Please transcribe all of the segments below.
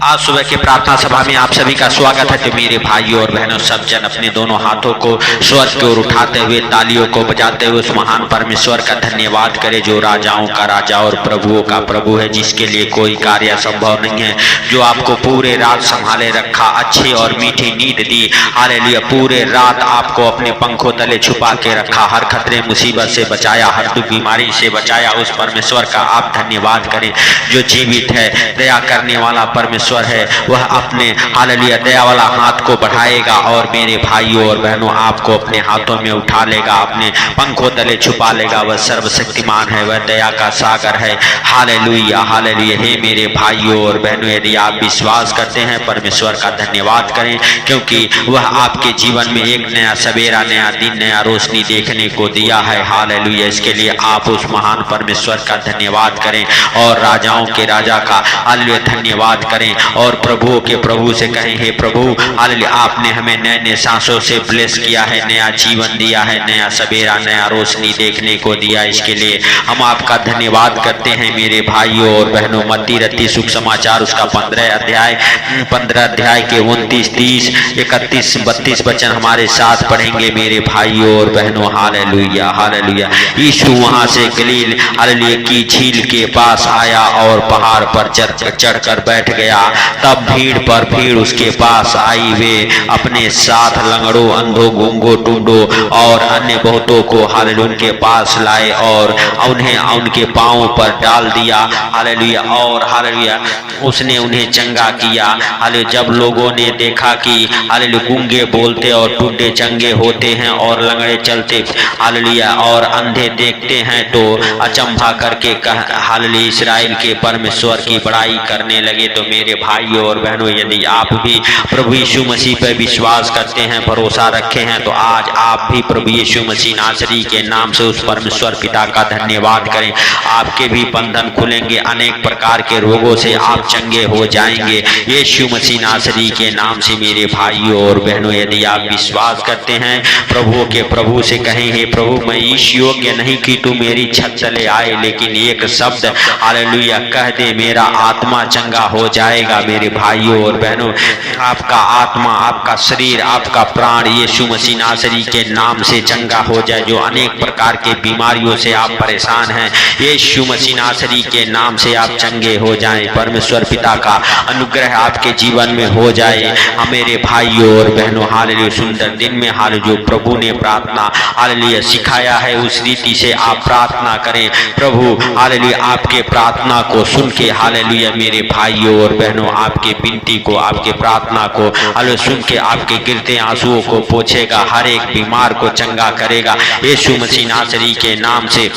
आज सुबह की प्रार्थना सभा में आप सभी का स्वागत है। तो मेरे भाइयों और बहनों, सब जन अपने दोनों हाथों को स्वर्ग की ओर उठाते हुए तालियों को बजाते हुए उस महान परमेश्वर का धन्यवाद करें जो राजाओं का राजा और प्रभुओं का प्रभु है, जिसके लिए कोई कार्य असंभव नहीं है, जो आपको पूरे रात संभाले रखा, अच्छी और मीठी नींद दी। हालेलुया। पूरे रात आपको अपने पंखों तले छुपा के रखा, हर खतरे मुसीबत से बचाया, हर दुख बीमारी से बचाया। उस परमेश्वर का आप धन्यवाद करें जो जीवित है, दया करने वाला परमेश्वर है। वह अपने हालेलुया दया वाला हाथ को बढ़ाएगा और मेरे भाइयों और बहनों आपको अपने हाथों में उठा लेगा, अपने पंखों तले छुपा लेगा। वह सर्वशक्तिमान है, वह दया का सागर है। Hallelujah hallelujah. हे मेरे भाइयों और बहनों, यदि आप विश्वास करते हैं, परमेश्वर का धन्यवाद करें, क्योंकि वह आपके जीवन में एक नया सवेरा, नया दिन, नया रोशनी देखने को दिया है। हालेलुया। इसके लिए आप उस महान परमेश्वर का धन्यवाद करें और राजाओं के राजा का हालेलुया धन्यवाद करें और प्रभुओं के प्रभु से कहें, हे प्रभु हालेलुया, आपने हमें नए नए सांसों से ब्लेस किया है, नया जीवन दिया है, नया सवेरा, नया रोशनी देखने को दिया। इसके लिए हम आपका धन्यवाद करते हैं। मेरे भाइयों और बहनों, मत्ती रत्ती शुभ समाचार उसका 15 अध्याय के 29, 30, 31, 32 वचन हमारे साथ पढ़ेंगे मेरे भाइयों और बहनों। Hallelujah hallelujah. यीशु वहां से गलील हालेलुया की झील के पास आया और पहाड़ पर चढ़कर बैठ गया। तब भीड़ पर भीड़ उसके पास आई। वे अपने साथ लंगड़ों, अंधों, गूंगों, टूंडों और अन्य बहुतों को हालेलुया उनके पास लाए और उन्हें उनके पांवों पर डाल दिया। हालेलुया। और हालेलुया उसने उन्हें चंगा किया। हालेलुया। जब लोगों ने देखा कि हालेलुया गूंगे बोलते और टूंडे चंगे होते हैं और लंगड़े चलते हालेलुया और अंधे देखते हैं, तो अचंभा करके हालेलुया इस्राएल के परमेश्वर की बड़ाई करने लगे। तो मेरे भाइयों और बहनों, यदि आप भी प्रभु यीशु मसीह पर विश्वास करते हैं, भरोसा रखे हैं, तो आज आप भी प्रभु यीशु मसीह नासरी के नाम से उस परमेश्वर पिता का धन्यवाद करें। आपके भी बंधन खुलेंगे, अनेक प्रकार के रोगों से आप चंगे हो जाएंगे यीशु मसीह नासरी के नाम से। मेरे भाइयों और बहनों, यदि आप विश्वास करते हैं, प्रभुओं के प्रभु से कहें, हे प्रभु, मैं इस योग्य नहीं कि तू मेरी छत तले आए, लेकिन एक शब्द हालेलुया कह दे, मेरा आत्मा चंगा हो जाएगा। मेरे भाइयों और बहनों, आपका आत्मा, आपका शरीर, आपका प्राण यीशु मसीह नासरी के नाम से चंगा हो जाए। जो अनेक प्रकार के बीमारियों से आप परेशान हैं, यीशु मसीह नासरी के नाम से आप चंगे हो जाएं। परमेश्वर पिता का अनुग्रह आपके जीवन में हो जाए। मेरे भाइयों और बहनों, हालेलुया सुंदर दिन में हालेलुया जो प्रभु ने प्रार्थना हालेलुया सिखाया है, उस रीति से आप प्रार्थना करें। प्रभु हालेलुया आपके प्रार्थना को सुन के हालेलुया मेरे भाइयों और बहनों आपके विनती को, आपके प्रार्थना को हालेलुया सुन के आपके गिरते आंसुओं को पोंछेगा, हर एक बीमार को चंगा करेगा यीशु मसीह नासरी के नाम से।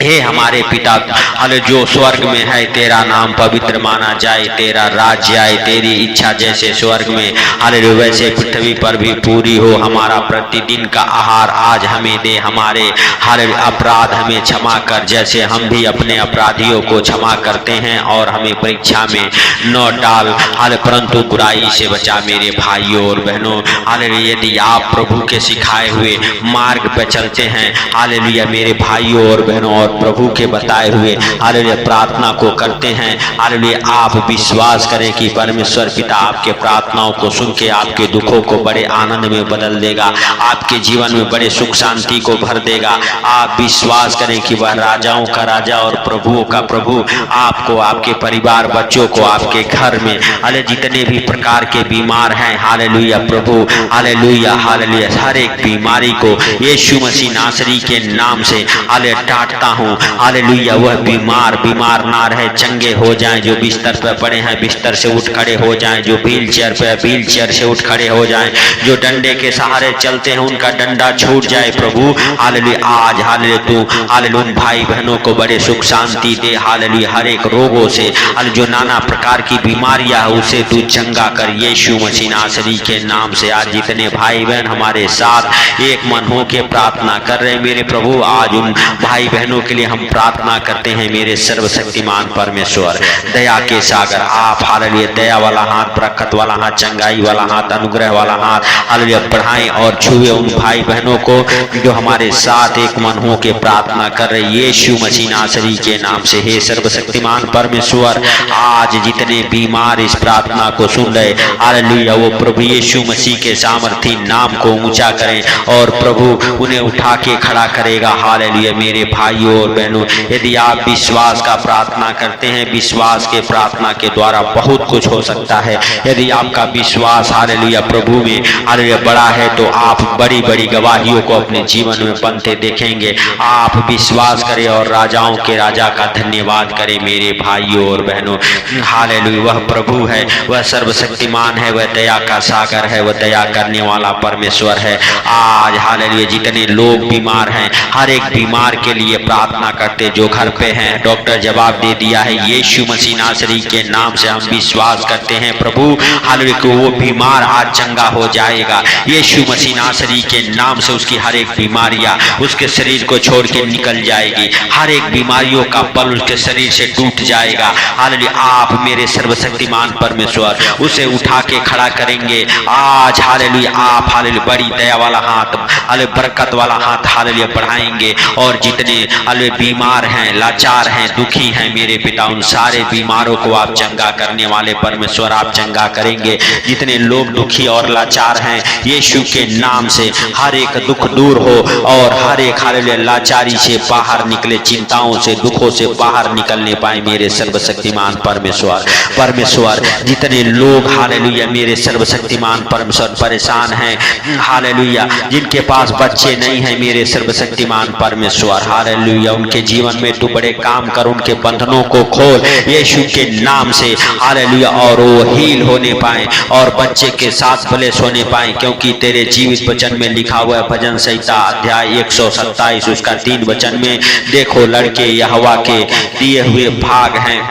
हे हमारे पिता हालेलुया जो स्वर्ग में है, तेरा नाम पवित्र माना जाए, तेरा राज्य आए, तेरी इच्छा जैसे स्वर्ग में हालेलुया वैसे पृथ्वी पर भी पूरी हो। हमारा प्रतिदिन का आहार आज हमें दे, हमारे हालेलुया अपराध हमें क्षमा कर, जैसे हम भी अपने अपराधियों को क्षमा करते हैं, और हमें परीक्षा में न डाल हालेलुया परंतु बुराई से बचा। मेरे भाइयों और बहनों, हालेलुया यदि आप प्रभु के सिखाए हुए मार्ग पर चलते हैं, हालेलुया मेरे भाइयों और बहनों, और प्रभु के बताए हुए हालेलुया प्रार्थना को करते हैं, हालेलुया आप विश्वास करें कि परमेश्वर पिता आपके प्रार्थनाओं को सुन के आपके दुखों को बड़े आनंद में बदल देगा, आपके जीवन में बड़े सुख शांति को भर देगा। आप विश्वास करें कि वह राजाओं का राजा और प्रभुओं का प्रभु आपको, आपके परिवार, बच्चों को, आपके घर में हालेलुया जितने भी प्रकार के बीमार हैं, हालेलुया प्रभु हालेलुया हालेलुया हर एक बीमारी को यीशु मसीह नासरी के नाम से हालेलुया डांटता हूँ। हालेलुया वह बीमार ना रहे, चंगे हो जाएं। जो बिस्तर पर पड़े हैं, बिस्तर से उठ खड़े हो जाएं। जो व्हील चेयर पे, व्हील चेयर से उठ खड़े हो जाएं। जो डंडे के सहारे चलते हैं, उनका डंडा छूट जाए। प्रभु हालेलुया आज हालेलुया तू हालेलुया उन भाई बहनों को बड़े सुख शांति दे। हालेलुया हर एक रोगों से हालेलुया जो नाना प्रकार की बीमारियां है उसे तू चंगा कर यीशु मसीह नासरी के नाम से। आज जितने भाई बहन हमारे साथ एक मन हो के प्रार्थना कर रहे हैं, मेरे प्रभु आज उन भाई बहनों के लिए हम प्रार्थना करते हैं। मेरे सर्वशक्तिमान परमेश्वर, दया के सागर, आप हालेलुया दया वाला हाथ, बरकत वाला हाथ, चंगाई वाला हाथ, अनुग्रह वाला हाथ हालेलुया बढ़ाएं और छुए उन भाई बहनों को जो हमारे साथ एक मन हो के प्रार्थना कर रहे यीशु मसीह नासरी के नाम से। हे सर्वशक्तिमान परमेश्वर, आज जितने भी बीमार इस प्रार्थना को सुन रहे, हालेलुया, वो प्रभु यीशु मसीह के सामर्थी नाम को ऊंचा करें और प्रभु उन्हें उठा के खड़ा करेगा। हालेलुया। मेरे भाइयों और बहनों, यदि आप विश्वास का प्रार्थना करते हैं, विश्वास के प्रार्थना के द्वारा बहुत कुछ हो सकता है। यदि आपका विश्वास हालेलुया प्रभु में हालेलुया बड़ा है तो आप बड़ी बड़ी गवाहियों को अपने जीवन में बनते देखेंगे। आप विश्वास करें और राजाओं के राजा का धन्यवाद करें मेरे भाइयों और बहनों। हालेलुया। वह प्रभु है, वह सर्वशक्तिमान है, वह दया का सागर है, वह दया करने वाला परमेश्वर है। आज हालेलुया जितने लोग बीमार हैं, हर एक बीमार के लिए प्रार्थना करते जो घर पे हैं, डॉक्टर जवाब दे दिया है यीशु मसीह नासरी के नाम से हम विश्वास करते हैं प्रभु हालेलुया कि वो बीमार आज चंगा हो जाएगा। यीशु मसीह नासरी के नाम से उसकी हर एक बीमारियां उसके शरीर को छोड़ के निकल जाएगी, हर एक बीमारियों का बल उसके शरीर से टूट जाएगा। हालेलुया। आप मेरे सर्वशक्तिमान परमेश्वर उसे उठा के खड़ा करेंगे आज। हालेलुया। आप हालेलुया बड़ी दया वाला हाथ, हालेलुया बरकत वाला हाथ हालेलुया बढ़ाएंगे और जितने हालेलुया बीमार हैं, लाचार हैं, दुखी हैं मेरे पिता, उन सारे बीमारों को आप चंगा करने वाले परमेश्वर आप चंगा करेंगे। जितने लोग दुखी और लाचार हैं यीशु के नाम से हर एक दुख दूर हो और हर एक हालेलुया लाचारी से बाहर निकले, चिंताओं से दुखों से बाहर निकलने पाए मेरे सर्वशक्तिमान परमेश्वर। परमेश्वर जितने लोग हालेलुया मेरे सर्वशक्तिमान परमेश्वर परेशान हैं, हालेलुया जिनके पास बच्चे नहीं हैं मेरे सर्वशक्तिमान परमेश्वर, हालेलुया उनके जीवन में तू बड़े काम कर, उनके बंधनों को खोल यीशु के नाम से हालेलुया और वो हील होने पाए और बच्चे के साथ ब्लेस होने पाए, क्योंकि तेरे जीवित वचन में लिखा हुआ है भजन संहिता अध्याय 127 उसका 3 वचन में, देखो लड़के यहोवा के दिए हुए भाग हैं,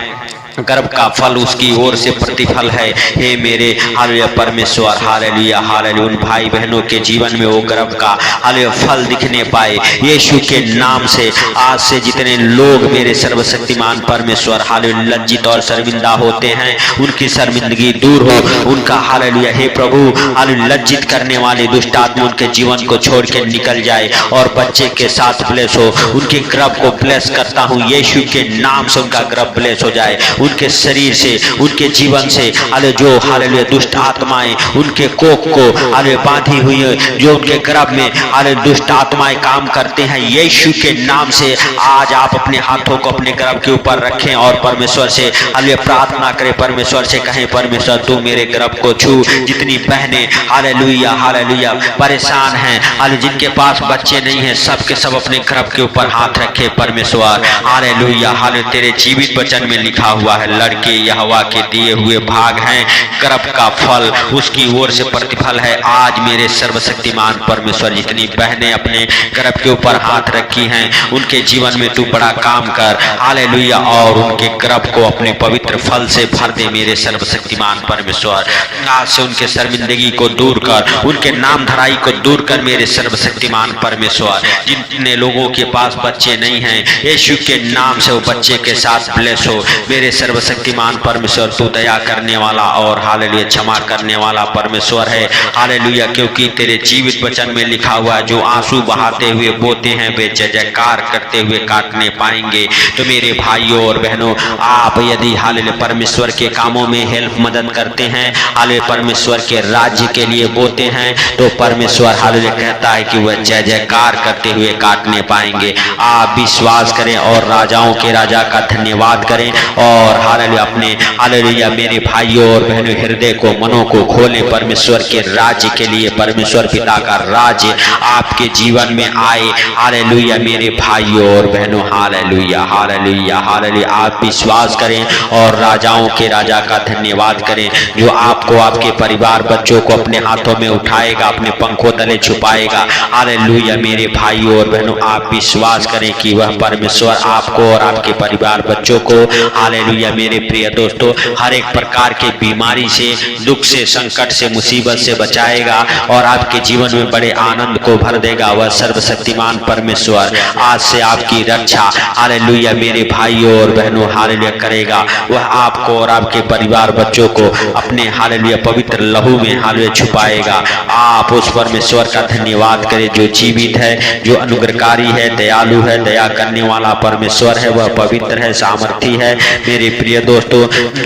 गर्भ का फल उसकी ओर से प्रतिफल है। हे मेरे हालेलुया परमेश्वर, हालेलुया हालेलुया उन भाई बहनों के जीवन में वो गर्भ का हालेलुया फल दिखने पाए यीशु के नाम से। आज से जितने लोग मेरे सर्वशक्तिमान परमेश्वर हालेलुया लज्जित और शर्मिंदा होते हैं, उनकी शर्मिंदगी दूर हो, उनका हालेलुया हे प्रभु हालेलुया लज्जित करने वाले दुष्ट आत्मा उनके जीवन को छोड़ के निकल जाए और बच्चे के साथ ब्लेस हो। उनके गर्भ को ब्लेस करता हूँ यीशु के नाम से, उनका गर्भ ब्लेस हो जाए, उनके शरीर से, उनके जीवन से हालेलुया जो हालेलुया दुष्ट आत्माएं उनके कोख को हालेलुया बांधी हुई है, जो उनके गर्भ में हालेलुया दुष्ट आत्माएं काम करते हैं यीशु के नाम से आज आप अपने हाथों को अपने गर्भ के ऊपर रखें और परमेश्वर से हालेलुया प्रार्थना करें, परमेश्वर से कहें परमेश्वर तू मेरे गर्भ को छू। जितनी बहनें हालेलुया हालेलुया परेशान हैं, हालेलुया जिनके पास बच्चे नहीं हैं, सब के सब अपने गर्भ के ऊपर हाथ रखे परमेश्वर हालेलुया हालेलुया तेरे जीवित वचन में लिखा हुआ है लड़के यहोवा के दिए हुए भाग हैं, गर्भ का फल उसकी ओर से प्रतिफल है। आज मेरे सर्वशक्तिमान परमेश्वर जितनी बहनें अपने गर्भ के ऊपर हाथ रखी हैं उनके जीवन में तू बड़ा काम कर हालेलुया और उनके गर्भ को अपने पवित्र फल से भर दे मेरे सर्वशक्तिमान परमेश्वर। आज से उनके शर्मिंदगी को दूर कर, उनके नाम धराई को दूर कर मेरे सर्वशक्तिमान परमेश्वर। जितने लोगों के पास बच्चे नहीं हैं यीशु के नाम से वो बच्चे के साथ ब्लेस हो मेरे सर्वशक्तिमान परमेश्वर। तू दया करने वाला और हालेलुया क्षमा करने वाला परमेश्वर है हालेलुया, क्योंकि तेरे जीवित वचन में लिखा हुआ है जो आंसू बहाते हुए बोते हैं वे जय जयकार करते हुए काटने पाएंगे। तो मेरे भाइयों और बहनों आप यदि हालेलुया परमेश्वर के कामों में हेल्प मदद करते हैं, हालेलुया परमेश्वर के राज्य के लिए बोते हैं, तो परमेश्वर हालेलुया कहता है कि वह जय जयकार करते हुए काटने पाएंगे। आप विश्वास करें और राजाओं के राजा का धन्यवाद करें और हालेलुया अपने हालेलुया मेरे भाइयों और बहनों हृदय को मनों को खोलें परमेश्वर के राज्य के लिए। परमेश्वर पिता का राज्य आपके जीवन में आए हालेलुया मेरे भाइयों और बहनों हालेलुया हालेलुया हालेलुया। आप विश्वास करें और राजाओं के राजा का धन्यवाद करें जो आपको आपके परिवार बच्चों को अपने हाथों में उठाएगा, अपने पंखों तले छुपाएगा हालेलुया मेरे भाइयों और बहनों। आप विश्वास करें कि वह परमेश्वर आपको और आपके परिवार बच्चों को हालेलुया मेरे प्रिय दोस्तों हर एक प्रकार के बीमारी से, दुख से, संकट से, मुसीबत से बचाएगा और आपके जीवन में बड़े आनंद को भर देगा। वह सर्वशक्तिमान परमेश्वर आज से आपकी रक्षा हालेलुया मेरे भाइयों और बहनों हालेलुया करेगा। वह आपको और आपके परिवार बच्चों को अपने हालेलुया पवित्र लहू में हालेलुया छुपाएगा। आप उस परमेश्वर का धन्यवाद करें जो जीवित है, जो अनुग्रहकारी है, दयालु है, दया करने वाला परमेश्वर है, वह पवित्र है, सामर्थी है मेरे मेरे प्रिय दोस्तों,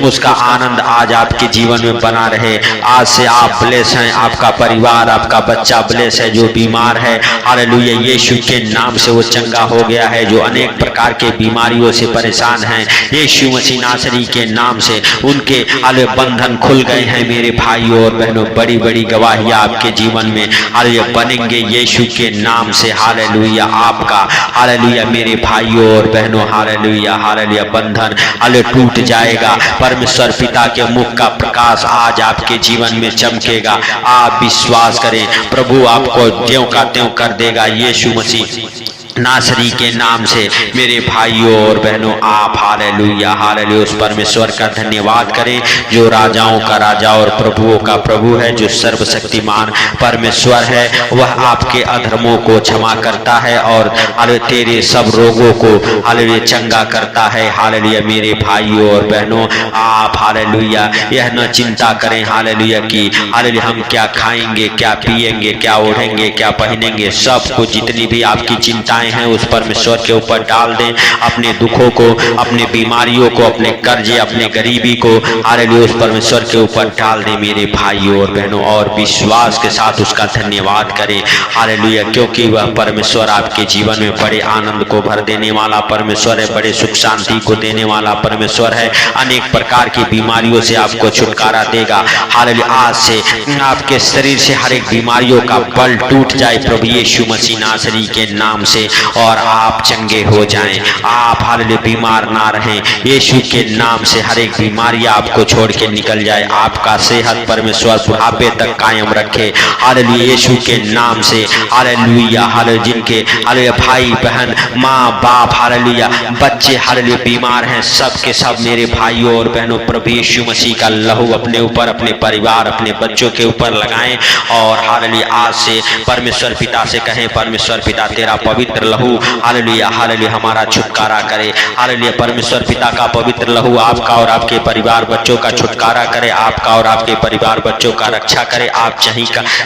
उसका आनंद आज आपके जीवन में बना रहे। आज से आप ब्लेस हैं, आपका परिवार, आपका बच्चा ब्लेस है। जो बीमार है, हालेलुया, यीशु के नाम से वो चंगा हो गया है। जो अनेक प्रकार के बीमारियों से परेशान हैं, यीशु मसीह नासरी के नाम से उनके हाले बंधन खुल गए हैं। मेरे भाइयों और बहनों, बड़ी बड़ी गवाहियां आपके जीवन में हालेलुया बनेंगे यीशु के नाम से। हालेलुया, आपका हालेलुया मेरे भाइयों और बहनों, हालेलुया हालेलुया, बंधन हाले टूट जाएगा। परमेश्वर पिता के मुख का प्रकाश आज आपके जीवन में चमकेगा। आप विश्वास करें, प्रभु आपको ज्यों का त्यों कर देगा यीशु मसीह नासरी के नाम से। मेरे भाइयों और बहनों, आप हालेलुया हालेलुया उस परमेश्वर का धन्यवाद करें जो राजाओं का राजा और प्रभुओं का प्रभु है, जो सर्वशक्तिमान परमेश्वर है। वह आपके अधर्मों को क्षमा करता है और हालेलुया तेरे सब रोगों को हालेलुया चंगा करता है। हालेलुया मेरे भाइयों और बहनों, आप हालेलुया यह न चिंता करें हालेलुया कि हालेलुया हम क्या खाएंगे, क्या पिएंगे, क्या ओढ़ेंगे, क्या पहनेंगे। सब कुछ जितनी भी आपकी चिंताएं हैं उस परमेश्वर के ऊपर डाल दें। अपने दुखों को, अपने बीमारियों को, अपने कर्जे, अपने गरीबी को हालेलुया उस परमेश्वर के ऊपर डाल दें मेरे भाइयों और बहनों, और विश्वास के साथ उसका धन्यवाद करें। हालेलुया, क्योंकि वह परमेश्वर आपके जीवन में बड़े आनंद को भर देने वाला परमेश्वर है, बड़े सुख शांति को देने वाला परमेश्वर है। अनेक प्रकार की बीमारियों से आपको छुटकारा देगा। हालेलुया, आज से आपके शरीर से हर एक बीमारियों का बल टूट जाए प्रभु यीशु मसीह नासरी के नाम से, और आप चंगे हो जाएं। आप हालेलुया बीमार ना रहें यीशु के नाम से। हर एक बीमारी आपको छोड़ के निकल जाए। आपका सेहत परमेश्वर बुढ़ापे तक कायम रखे हालेलुया यीशु के नाम से। हालेलुया हालेलुया, जिनके हालेलुया भाई बहन, माँ बाप, हालेलुया बच्चे हालेलुया बीमार हैं, सब के सब मेरे भाइयों और बहनों, प्रभु यीशु मसीह का लहू अपने ऊपर, अपने परिवार, अपने बच्चों के ऊपर लगाएं। और हालेलुया आज से परमेश्वर पिता से कहें, परमेश्वर पिता तेरा पवित्र लहू हालेलुया हालेलुया हमारा छुटकारा करे। हालेलुया परमेश्वर पिता का पवित्र लहू आपका और आपके परिवार बच्चों का छुटकारा करे, आपका और आपके परिवार बच्चों का रक्षा करे। आप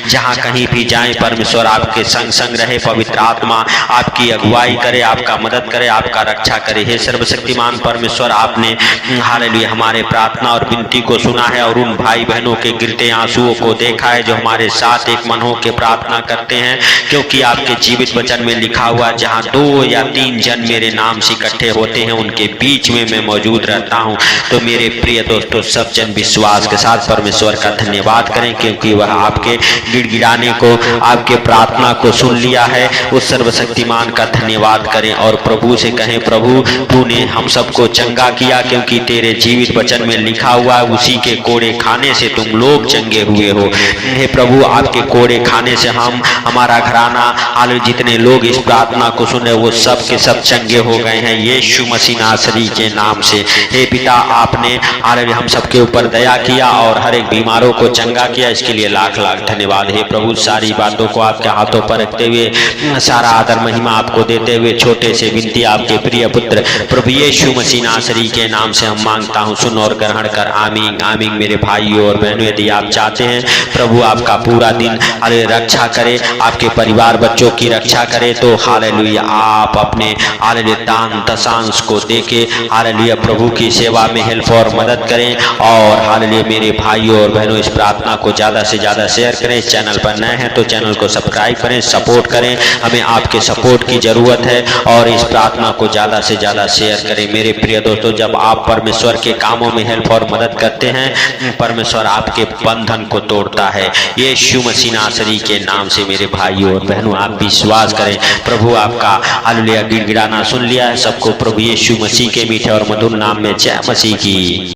जहाँ कहीं भी जाएं, परमेश्वर आपके संग संग रहे। पवित्र आत्मा आपकी अगुवाई करे, आपका मदद करे, आपका रक्षा करे। हे सर्वशक्तिमान परमेश्वर, आपने हालेलुया हमारे प्रार्थना और विनती को सुना है और उन भाई बहनों के गिरते आंसुओं को देखा है जो हमारे साथ एक मन होकर प्रार्थना करते हैं। क्योंकि आपके जीवित वचन में लिखा हुआ, जहाँ 2 या 3 जन मेरे नाम से इकट्ठे होते हैं उनके बीच में मैं मौजूद रहता हूँ। तो मेरे प्रिय दोस्तों, सब जन विश्वास के साथ परमेश्वर का धन्यवाद करें, क्योंकि वह आपके गिड़गिड़ाने को, आपके प्रार्थना को सुन लिया है। उस सर्वशक्तिमान का धन्यवाद करें और प्रभु से कहें, प्रभु तूने हम सबको चंगा किया, क्योंकि तेरे जीवित वचन में लिखा हुआ उसी के कोड़े खाने से तुम लोग चंगे हुए हो। हे प्रभु, आपके कोड़े खाने से हम, हमारा घराना, हालेलुया जितने लोग इस प्रार्थना को सुने वो सब के सब चंगे हो गए हैं यीशु मसीह नासरी के नाम से। हे पिता, आपने हालेलुया हम सबके ऊपर दया किया और हर एक बीमारों को चंगा किया, इसके लिए लाख लाख धन्यवाद। हे प्रभु, सारी बातों को आपके हाथों पर रखते हुए, सारा आदर महिमा आपको देते हुए, छोटे से विनती आपके प्रिय पुत्र प्रभु यीशु मसीह नासरी के नाम से हम मांगता हूँ, सुन और ग्रहण कर। आमीन आमीन। मेरे भाइयों और बहनों, यदि आप चाहते हैं प्रभु आपका पूरा दिन हालेलुया रक्षा करे, आपके परिवार बच्चों की रक्षा करे, तो हालेलुया आप अपने हालेलुया दान दशांश को देके हालेलुया प्रभु की सेवा में हेल्प और मदद करें। और हालेलुया मेरे भाइयों और बहनों, इस प्रार्थना को ज़्यादा से ज़्यादा शेयर करें। इस चैनल पर नए हैं तो चैनल को सब्सक्राइब करें, सपोर्ट करें। हमें आपके सपोर्ट की ज़रूरत है और इस प्रार्थना को ज़्यादा से ज़्यादा शेयर करें। मेरे प्रिय दोस्तों, जब आप परमेश्वर के कामों में हेल्प और मदद करते हैं, परमेश्वर आपके बंधन को तोड़ता है यीशु मसीह नासरी के नाम से। मेरे भाइयों और बहनों, आप विश्वास करें, प्रभु आपका हालेलुया गिड़गिड़ाना सुन लिया है। सबको प्रभु यीशु मसीह के मीठे और मधुर नाम में जय मसीह की।